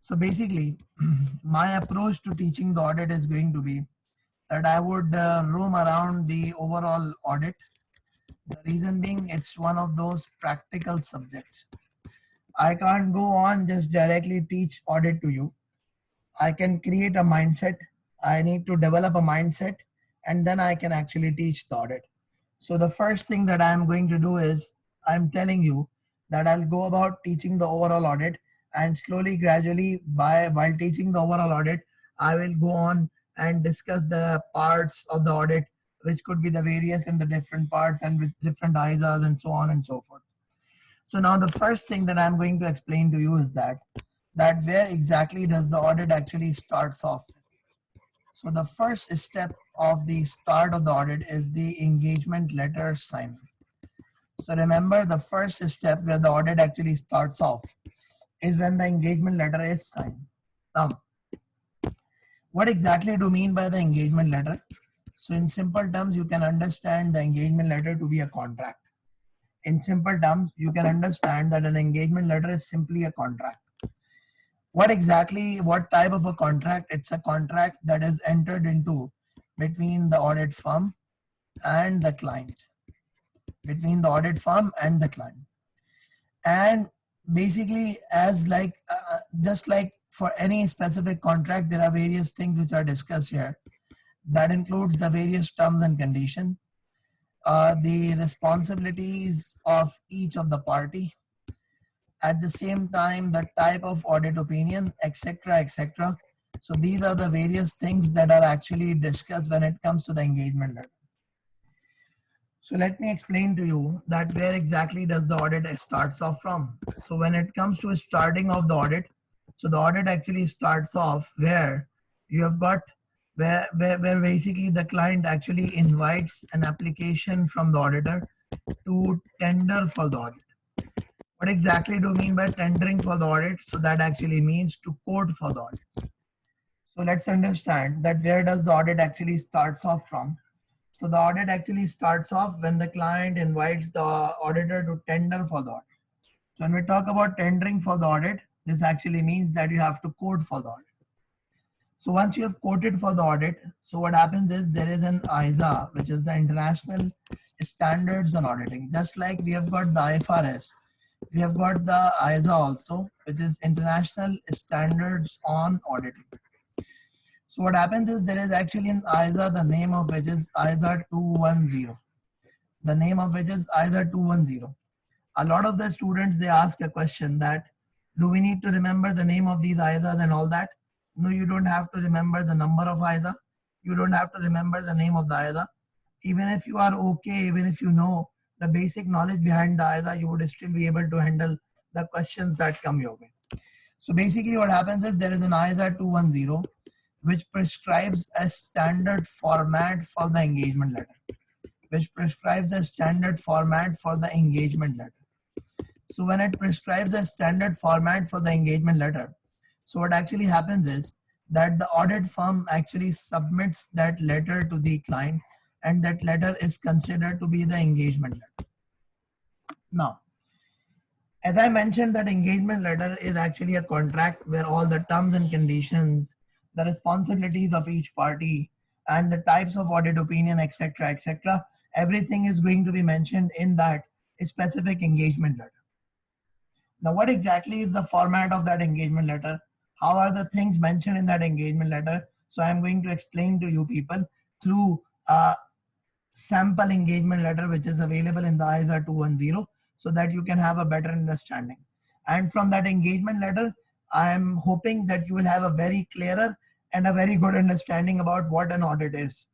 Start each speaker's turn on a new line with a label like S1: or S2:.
S1: So basically, my approach to teaching the audit is going to be that I would roam around the overall audit. The reason being, it's one of those practical subjects. I can't go on just directly teach audit to you. I can create a mindset. I need to develop a mindset, and then I can actually teach the audit. So the first thing that I'm going to do is I'm telling you that I'll go about teaching the overall audit, and slowly, gradually, while teaching the overall audit, I will go on and discuss the parts of the audit, which could be the various and the different parts and with different ISAs and so on and so forth. So now the first thing that I'm going to explain to you is that where exactly does the audit actually starts off. So the first step of the start of the audit is the engagement letter signing. So remember, the first step where the audit actually starts off is when the engagement letter is signed. Now, what exactly do you mean by the engagement letter? So in simple terms, you can understand the engagement letter to be a contract. In simple terms, you can understand that an engagement letter is simply a contract. What type of a contract? It's a contract that is entered into between the audit firm and the client. Between the audit firm and the client. And basically, just like for any specific contract, there are various things which are discussed here. That includes the various terms and conditions, the responsibilities of each of the party, at the same time the type of audit opinion, etc., etc. So these are the various things that are actually discussed when it comes to the engagement letter. So let me explain to you that where exactly does the audit starts off from. So when it comes to starting of the audit, so the audit actually starts off where you have got where basically the client actually invites an application from the auditor to tender for the audit. What exactly do you mean by tendering for the audit? So that actually means to quote for the audit. So let's understand that where does the audit actually starts off from. So the audit actually starts off when the client invites the auditor to tender for the audit. So when we talk about tendering for the audit, this actually means that you have to quote for the audit. So once you have quoted for the audit, so what happens is there is an ISA, which is the International Standards on Auditing. Just like we have got the IFRS, we have got the ISA also, which is International Standards on Auditing. So what happens is there is actually an ISA, the name of which is ISA 210. The name of which is ISA 210. A lot of the students, they ask a question that, do we need to remember the name of these ISAs and all that? No, you don't have to remember the number of ISA. You don't have to remember the name of the ISA. Even if you are okay, even if you know the basic knowledge behind the ISA, you would still be able to handle the questions that come your way. So basically what happens is there is an ISA 210 which prescribes a standard format for the engagement letter. Which prescribes a standard format for the engagement letter. So when it prescribes a standard format for the engagement letter, so what actually happens is that the audit firm actually submits that letter to the client, and that letter is considered to be the engagement letter. Now, as I mentioned, that engagement letter is actually a contract where all the terms and conditions, the responsibilities of each party, and the types of audit opinion, etc., etc., everything is going to be mentioned in that specific engagement letter. Now, what exactly is the format of that engagement letter? How are the things mentioned in that engagement letter? So I'm going to explain to you people through a sample engagement letter, which is available in the ISA 210, so that you can have a better understanding. And from that engagement letter, I am hoping that you will have a very clearer and a very good understanding about what an audit is.